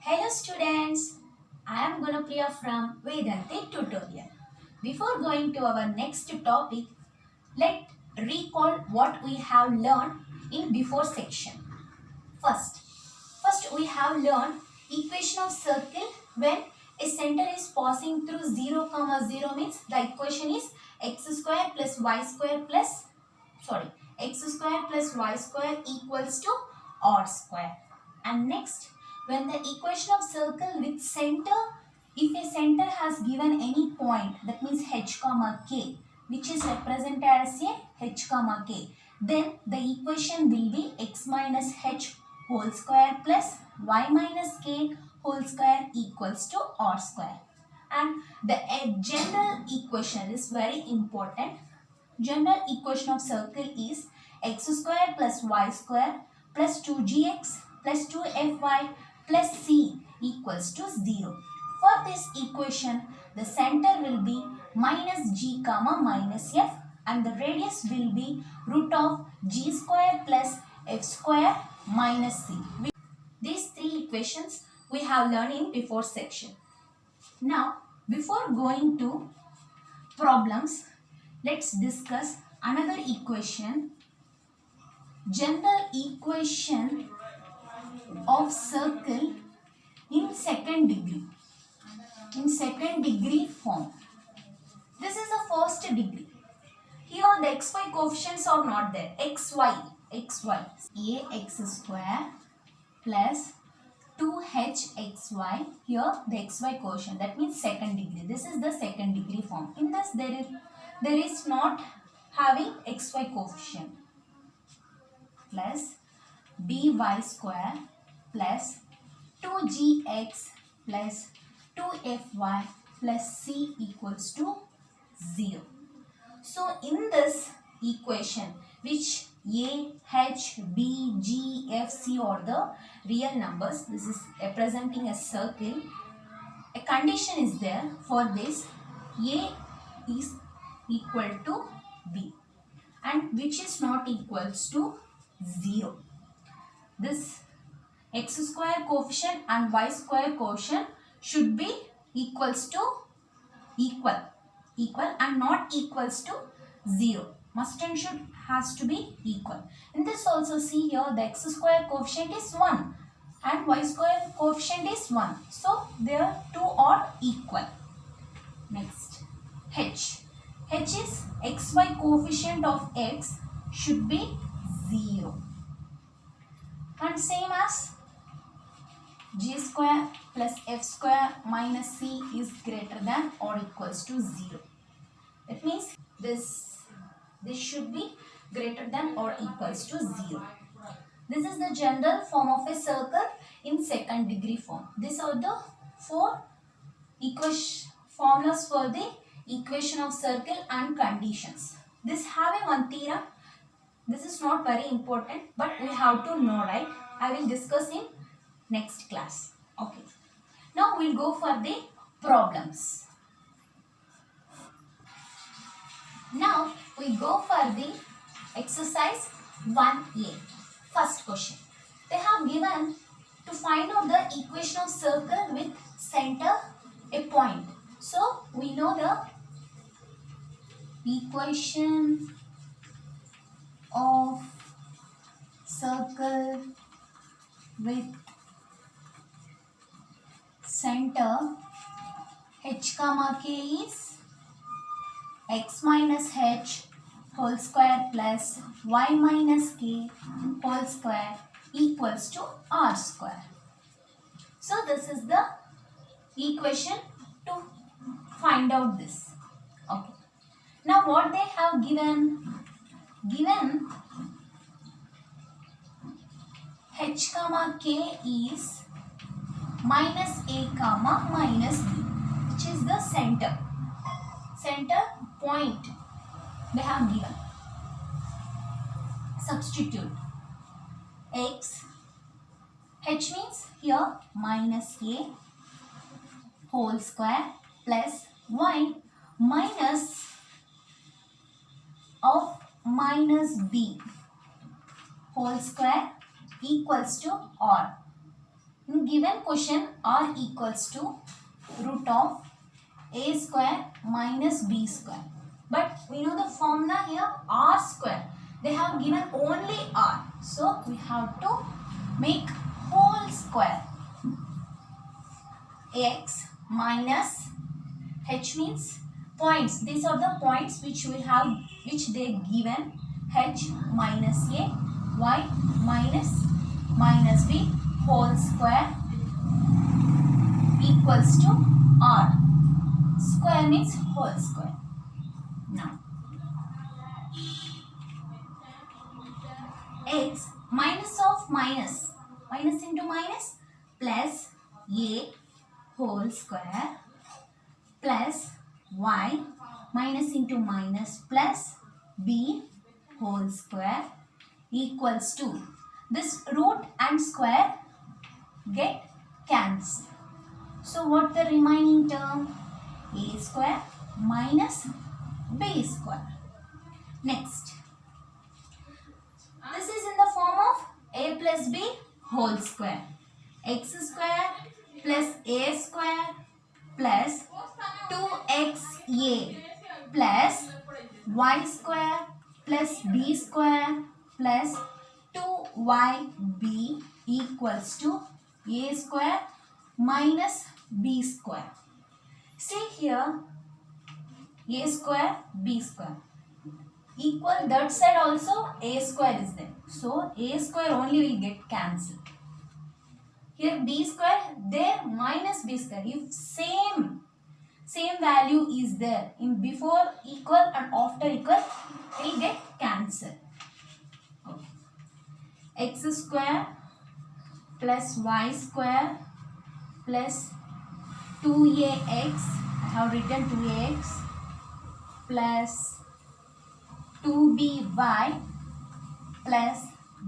Hello students, I am Gunapriya from Vedanti tutorial. Before going to our next topic, let's recall what we have learned in before section. First, we have learned equation of circle when a center is passing through 0, 0 means the equation is x square plus y square plus x square plus y square equals to r square. And next, when the equation of circle with center, if a center has given any point, that means h comma k, which is represented as a h comma k, then the equation will be x minus h whole square plus y minus k whole square equals to r square. And the general equation is very important. General equation of circle is x square plus y square plus 2gx plus 2fy plus c equals to 0. For this equation, the center will be minus g comma minus f and the radius will be root of g square plus f square minus c. These three equations we have learned in before section. Now, before going to problems, let's discuss another equation. General equation of circle in second degree. In second degree form. This is the first degree. Here the xy coefficients are not there. xy. Ax square plus 2hxy. Here the xy quotient. That means second degree. This is the second degree form. In this there is not having xy coefficient. Plus by square plus 2gx plus 2fy plus c equals to 0. So in this equation, which a, h, b, g, f, c are the real numbers, this is representing a circle. A condition is there for this: a is equal to b and which is not equals to 0. This x square coefficient and y square coefficient should be equal and not equals to 0. Must and should has to be equal. In this also see here the x square coefficient is 1 and y square coefficient is 1. So their two are equal. Next, h. h is xy coefficient of x should be 0. And same as g square plus f square minus c is greater than or equals to 0. That means this should be greater than or equals to 0. This is the general form of a circle in second degree form. These are the four formulas for the equation of circle and conditions. This having one theorem. This is not very important, but we have to know, right? I will discuss in next class. Okay. Now we'll go for the problems. Now we go for the exercise 1A. First question. They have given to find out the equation of circle with center a point. So we know the equation of circle with center h comma k is x minus h whole square plus y minus k whole square equals to r square. So this is the equation to find out this. Okay. Now what they have given h comma k is minus a comma minus b, which is the center point they have given. Substitute h means here minus a whole square plus y minus of minus b whole square equals to r. In given question, r equals to root of a square minus b square. But we know the formula here, r square. They have given only r. So we have to make whole square. X minus h means points. These are the points which we have, which they given. H minus a, y minus b whole square equals to r. Square means whole square. Now x minus of minus into minus plus a whole square plus y minus into minus plus b whole square equals to, this root and square get cancelled. So what the remaining term? A square minus b square. Next, this is in the form of a plus b whole square. X square plus a square plus 2xa plus y square plus b square plus 2yb equals to a square minus b square. See here, a square b square equal, that side also a square is there. So a square only will get cancelled. Here b square, there minus b square. If same value is there in before equal and after equal, will get cancelled. Okay. X square plus y square plus 2ax, I have written 2ax plus 2by plus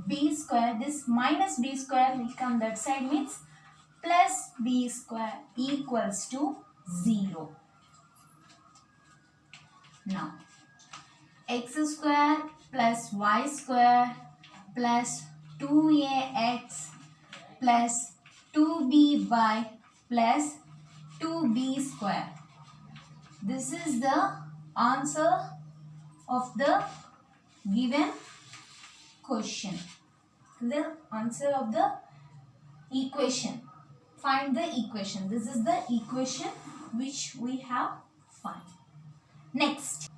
b square, this minus b square will come that side, means plus b square equals to 0. Now x square plus y square plus 2ax plus 2by plus 2b square. This is the answer of the given question. The answer of the equation. Find the equation. This is the equation which we have found. Next.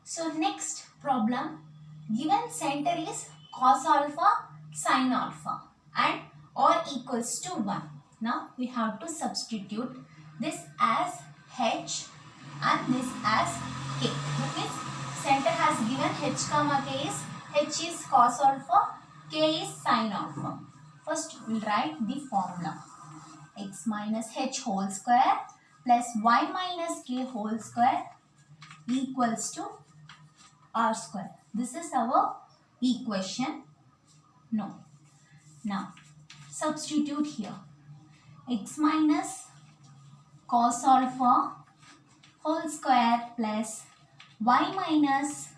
So next problem. Given center is cos alpha, sin alpha and r equals to 1. Now we have to substitute this as h and this as k. That means center has given h comma k is, h is cos alpha, k is sin alpha. First we will write the formula. X minus h whole square plus y minus k whole square equals to r square. This is our equation. No. Now substitute here. X minus cos alpha whole square plus y minus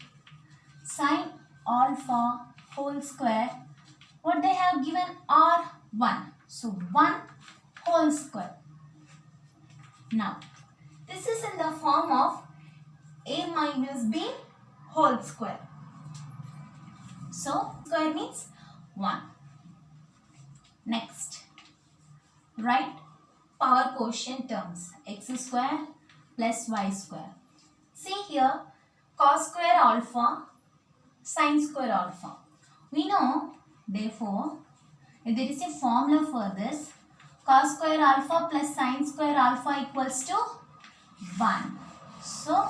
sin alpha whole square. What they have given? R1. So 1 whole square. Now this is in the form of a minus b whole square. So square means 1. Next, write power quotient terms. X square plus y square. See here, cos square alpha, sin square alpha. We know, therefore, if there is a formula for this, cos square alpha plus sin square alpha equals to 1. So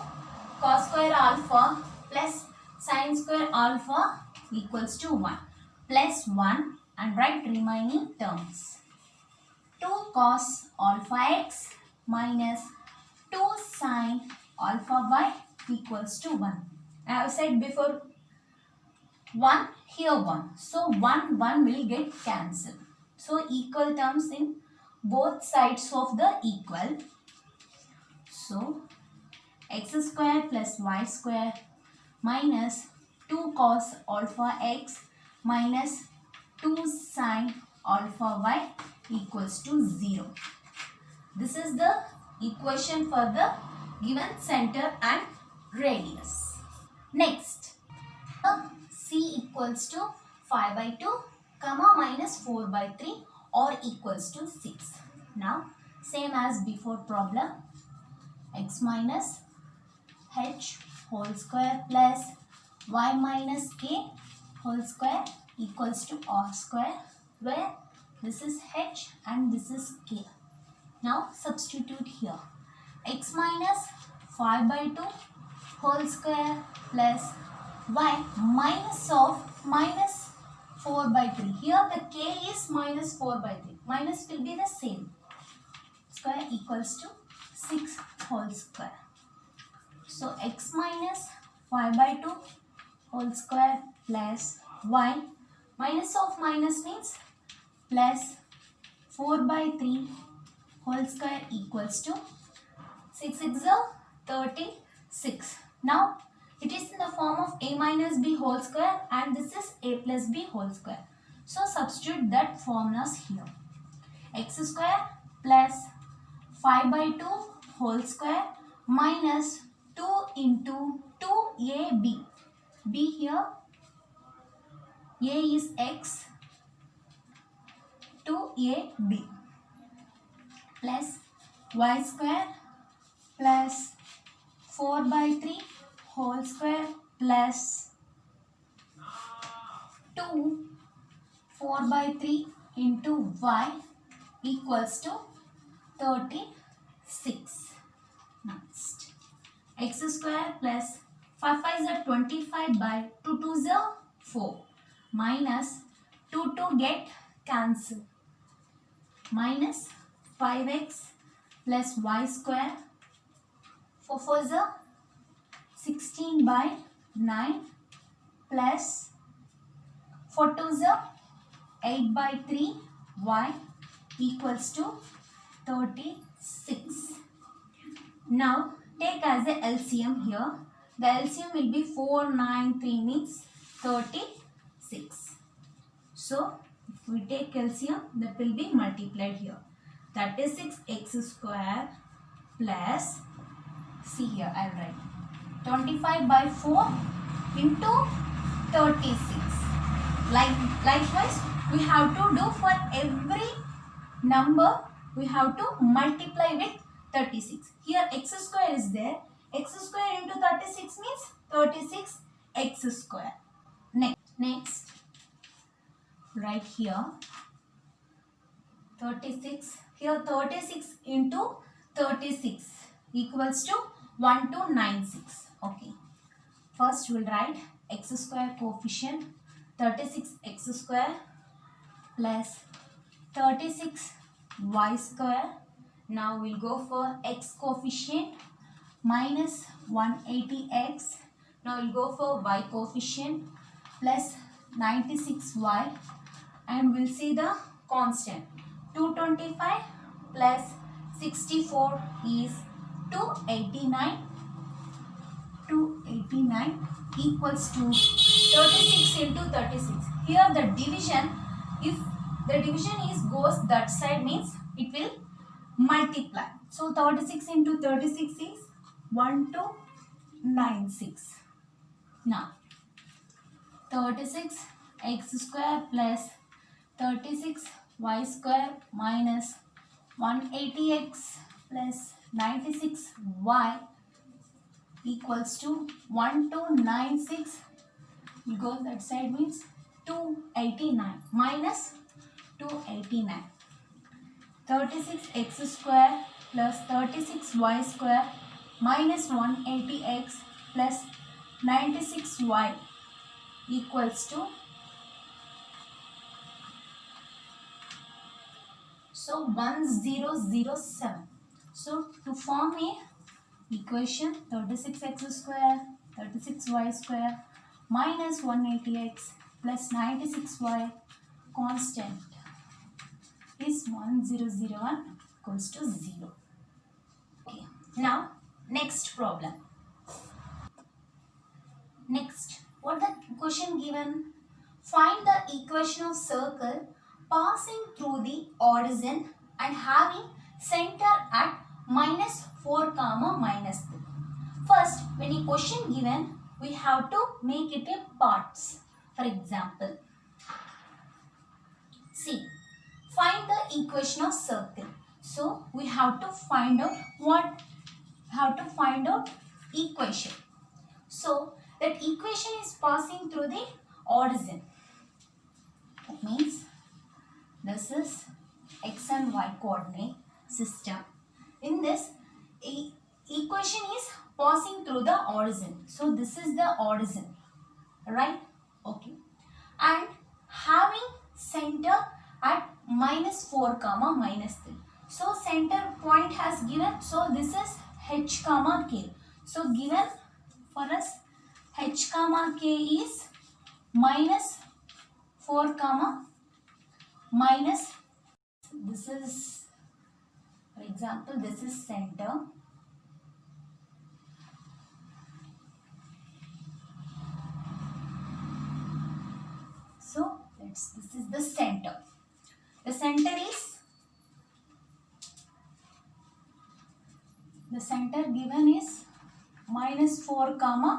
cos square alpha plus sin square alpha equals to 1 plus 1 and write remaining terms. 2 cos alpha x minus 2 sin alpha y equals to 1. I have said before 1, here 1. So 1 will get cancelled. So equal terms in both sides of the equal. So x square plus y square minus 2 cos alpha x minus 2 sin alpha y equals to 0. This is the equation for the given center and radius. Next, c equals to 5 by 2 comma minus 4 by 3 or equals to 6. Now same as before problem, x minus h whole square plus y minus k whole square equals to r square, where this is h and this is k. Now substitute here, x minus 5 by 2 whole square plus y minus of minus 4 by 3. Here the k is minus 4 by 3. Minus will be the same. Square equals to 6 whole square. So x minus 5 by 2 whole square plus y minus of minus means plus 4 by 3 whole square equals to 6 is 36. Now it is in the form of a minus b whole square and this is a plus b whole square. So substitute that formulas here. X square plus 5 by 2 whole square minus 2 into 2ab. B here, a is x, 2ab plus y square plus 4 by 3 whole square plus 2 4 by 3 into y equals to 36. Next, x square plus 5 5 is 25 by 2 2 is 4 minus 2 2 get cancel minus 5x plus y square 4 4 is 16 by 9 plus 4 2 is 8 by 3 y equals to 36. Now take as a LCM here. The LCM will be 4 9 3 means 36. So if we take LCM, that will be multiplied here. 36 x square plus, see here I will write 25 by 4 into 36. Likewise we have to do for every number, we have to multiply with 36. Here x square is there. X square into 36 means 36 x square. Next, right here 36. Here 36 into 36 equals to 1296. Okay. First we will write x square coefficient 36 x square plus 36 y square. Now we will go for x coefficient minus 180x. Now we will go for y coefficient plus 96y and we will see the constant. 225 plus 64 is 289. 289 equals to 36 into 36. Here the division, if the division is goes that side means it will multiply. So 36 into 36 is 1296. Now 36 x square plus 36 y square minus 180x plus 96y equals to 1296. We go that side means 289 minus 289. 36 x square plus 36 y square minus 180x plus 96y equals to, so 1007. So to form a equation 36x square 36y square minus 180x plus 96y constant is 1001 equals to 0. Okay. Now next problem. Next, what the question given? Find the equation of circle passing through the origin and having center at -4 comma -3. First, when a question given, we have to make it a parts. For example, see, find the equation of circle. So we have to find out what? Have to find out equation. So that equation is passing through the origin. It means this is x and y coordinate system. In this, equation is passing through the origin. So this is the origin, right? Okay. And having center at -4 comma -3. So center point has given. So this is h comma k. So given for us h comma k is -4 comma minus, this is, for example, this is center. So this is the center. The center given is -4 comma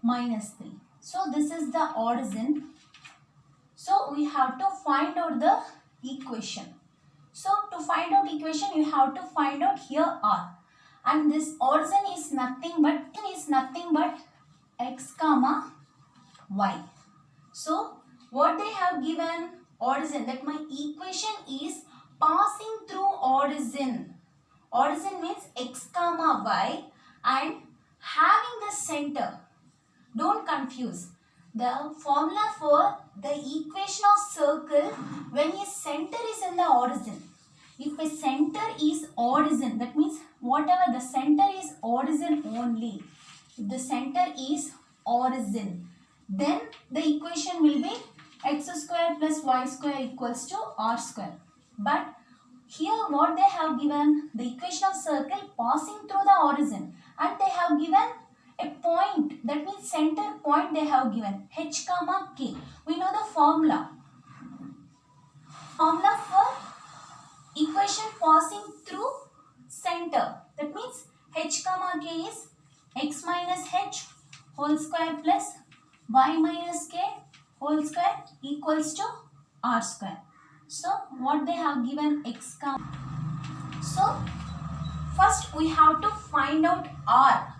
-3. So this is the origin. So we have to find out the equation. So to find out equation, you have to find out here r, and this origin is nothing but x comma y. So what they have given origin, that my equation is passing through origin. Origin means x comma y and having the center. Don't confuse. The formula for the equation of circle, when a center is in the origin. If a center is origin, that means whatever the center is origin only. If the center is origin, then the equation will be x square plus y square equals to r square. But here what they have given, the equation of circle passing through the origin, and they have given a point, that means center point they have given h comma k. We know the formula for equation passing through center, that means h comma k is x minus h whole square plus y minus k whole square equals to r square. So what they have given x comma. So first we have to find out r.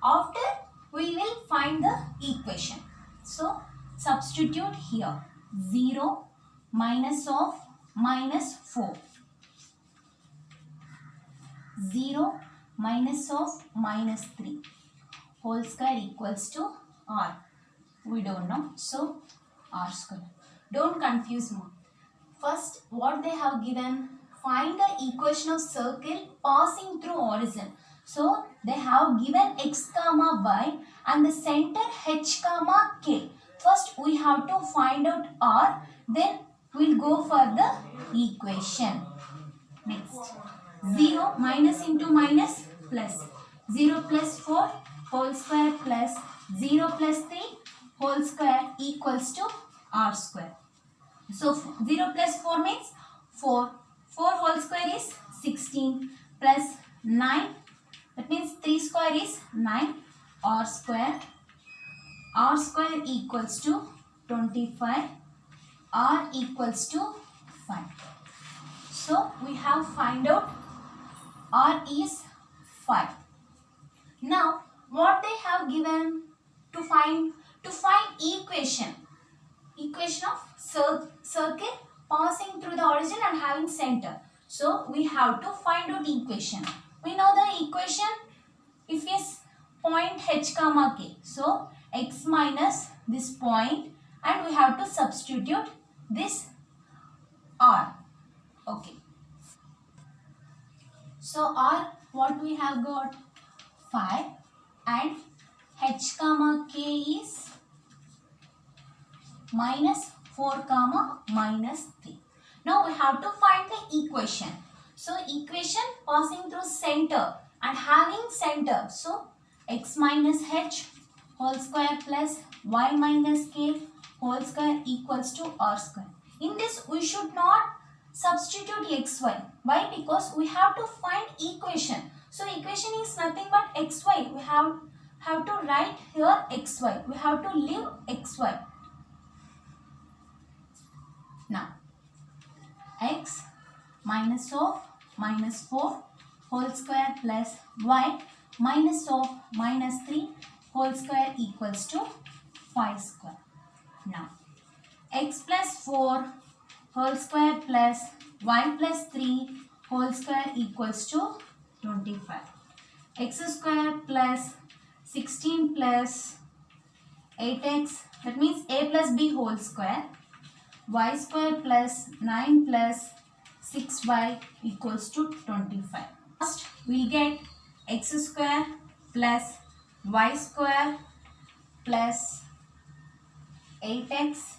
After we will find the equation. So substitute here 0 minus of -4. 0 minus of -3 whole square equals to r. We don't know. So r square. Don't confuse more. First what they have given, find the equation of circle passing through origin. So they have given x comma y and the center h comma k. First we have to find out r, then we'll go for the equation. Next, 0 minus into minus plus, 0 plus 4 whole square plus 0 plus 3 whole square equals to r square. So 0 plus 4 means 4. 4 whole square is 16 plus 9. That means 3 square is 9, r square. R square equals to 25. R equals to 5. So we have find out r is 5. Now what they have given to find equation. Equation of circle passing through the origin and having center. So we have to find out equation. We know the equation if is point h comma k. So x minus this point and we have to substitute this r. Okay. So r, what we have got, 5, and h comma k is -4 comma -3. Now we have to find the equation. So equation passing through center and having center. So x minus h whole square plus y minus k whole square equals to r square. In this we should not substitute xy. Why? Because we have to find equation. So equation is nothing but xy. We have to write here xy. We have to leave xy. Now x minus of minus 4 whole square plus y minus of minus 3 whole square equals to 5 square. Now x plus 4 whole square plus y plus 3 whole square equals to 25. X square plus 16 plus 8x, that means a plus b whole square, y square plus 9 plus 6y equals to 25. First we get x square plus y square plus 8x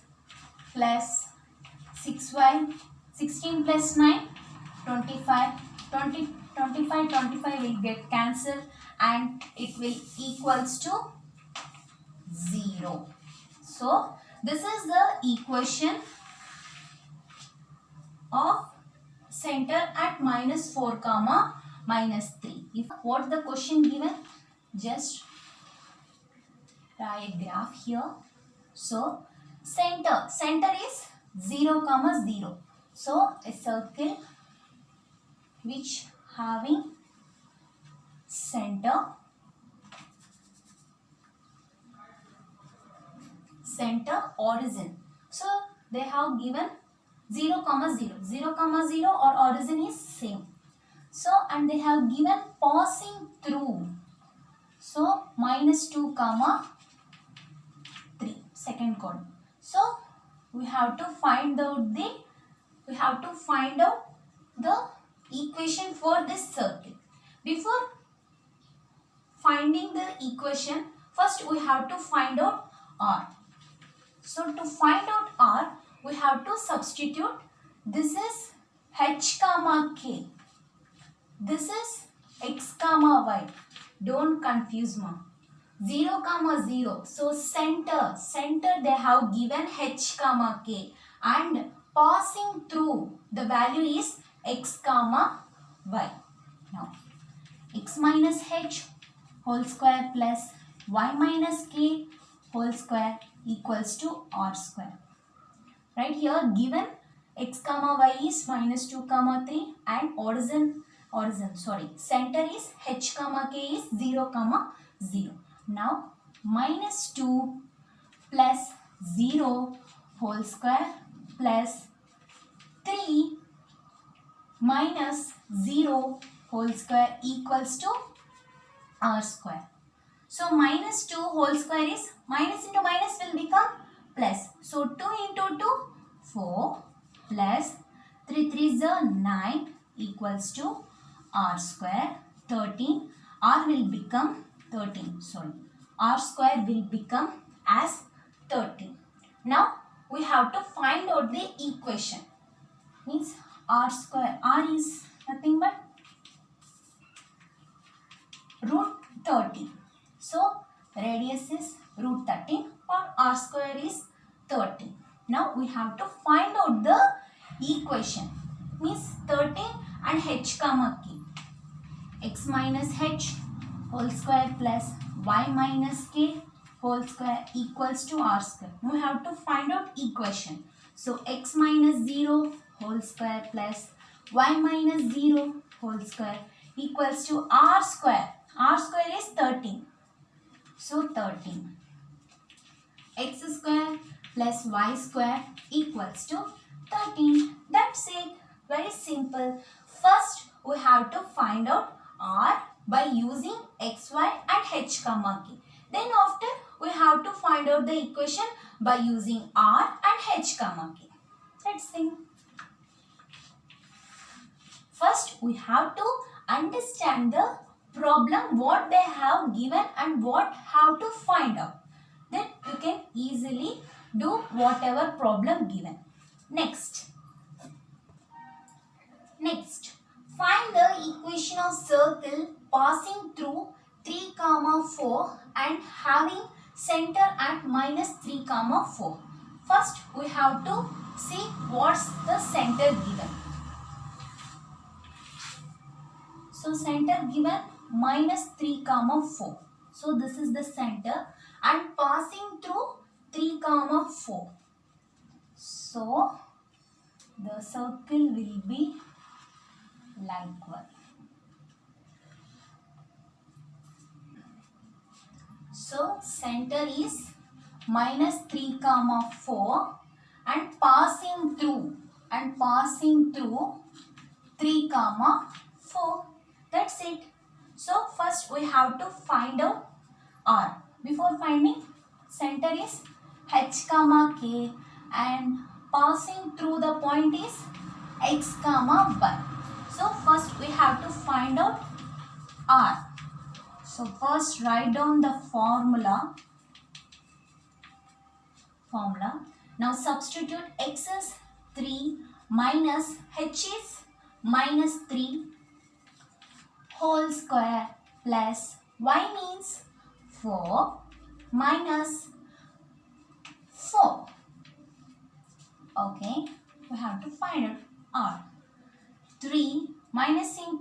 plus 6y, 16 plus 9, 25, 25 will get cancelled and it will equals to 0. So this is the equation of center at minus 4 comma minus 3. If what the question given, just write a graph here. So center is 0 comma 0. So a circle which having center origin. So they have given 0 comma 0. 0 comma 0 or origin is same. So and they have given passing through. So minus 2 comma 3, second column. So we have to find out the equation for this circle. Before finding the equation, first we have to find out r. So to find out r, we have to substitute. This is h comma k. This is x comma y. Don't confuse me. 0 comma 0. So center they have given h comma k and passing through the value is x comma y. Now x minus h whole square plus y minus k whole square equals to r square. Right here given x comma y is minus 2 comma 3 and center is h comma k is 0 comma 0. Now minus 2 plus 0 whole square plus 3 minus 0 whole square equals to r square. So minus 2 whole square is minus into minus will become plus. So 2 into 2 4 plus 3 3 is 9 equals to r square 13. R will become 13. Sorry, r square will become as 13. Now we have to find out the equation. Means r square, r is nothing but root 13. So radius is root 13 or r square is 13. Now we have to find out the equation. Means 13 and h comma k. X minus h whole square plus y minus k whole square equals to r square. We have to find out equation. So x minus 0 whole square plus y minus 0 whole square equals to r square. R square is 13. So 13. X square plus y square equals to 13. That's it. Very simple. First we have to find out r by using x, y and h comma k. Then after we have to find out the equation by using r and h comma k. Let's see. First we have to understand the problem what they have given and what have to find out. Then you can easily do whatever problem given. Next, find the equation of circle passing through 3 comma 4 and having center at minus 3 comma 4. First we have to See what's the center given. So center given minus 3 comma 4. So this is the center and passing through 3 comma 4. So the circle will be like one. So center is minus 3 comma 4 and passing through 3 comma 4. That's it. So first we have to find out R. Before finding, center is H comma K and passing through the point is X comma Y. So first we have to find out R. So first write down the formula. Now substitute X is 3 minus H is minus 3 whole square plus Y means 4 minus 4. Okay, we have to find out R. 3 minusing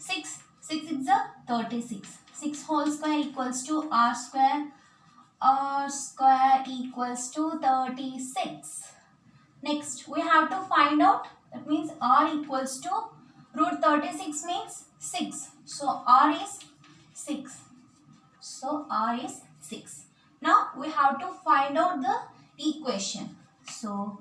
6. 6 is a 36. 6 whole square equals to R square. R square equals to 36. Next, we have to find out, that means R equals to root 36 means 6. So R is 6. So R is 6. Now we have to find out the equation. So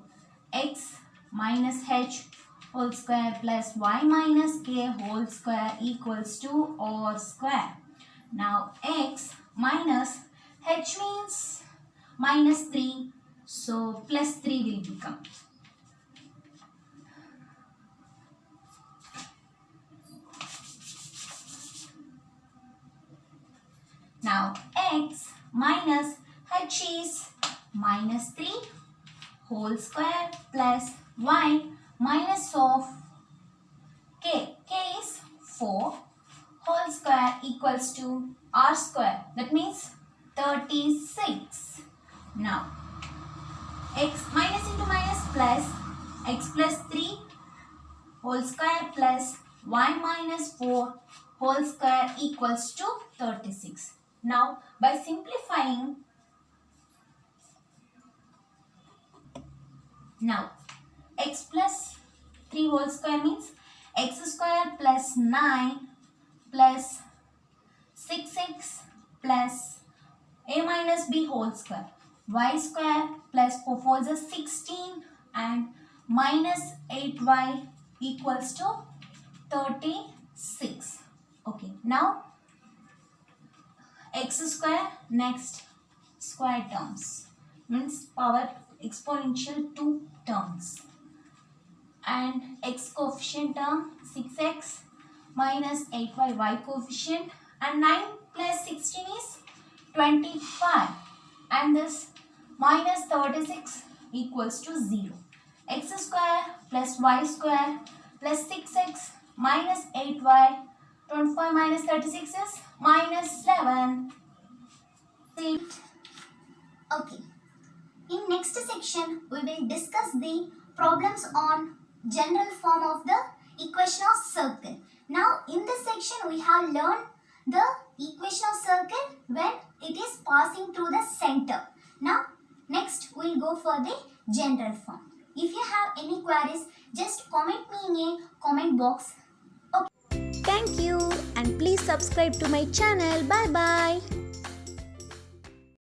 X minus H whole square plus Y minus K whole square equals to R square. Now X minus H means minus 3. So plus 3 will become. Now X minus H is minus 3 whole square plus Y minus of K. K is 4 whole square equals to R square. That means 36. Now X minus into minus plus X plus 3 whole square plus Y minus 4 whole square equals to 36. Now by simplifying, now X plus 3 whole square means X square plus 9 plus 6x plus A minus B whole square. Y square plus 4 4 is 16 and minus 8y equals to 36. Okay, now X square, next square terms means power exponential 2 terms, and X coefficient term 6x minus 8y, Y coefficient, and 9 plus 16 is 25, and this minus 36 equals to 0. X square plus Y square plus 6x minus 8y, 25 minus 36 is minus 7. Okay. In next section, we will discuss the problems on general form of the equation of circle. Now, in this section, we have learned the equation of circle when it is passing through the center. Now, next we will go for the general form. If you have any queries, just comment me in a comment box. Thank you and please subscribe to my channel. Bye bye.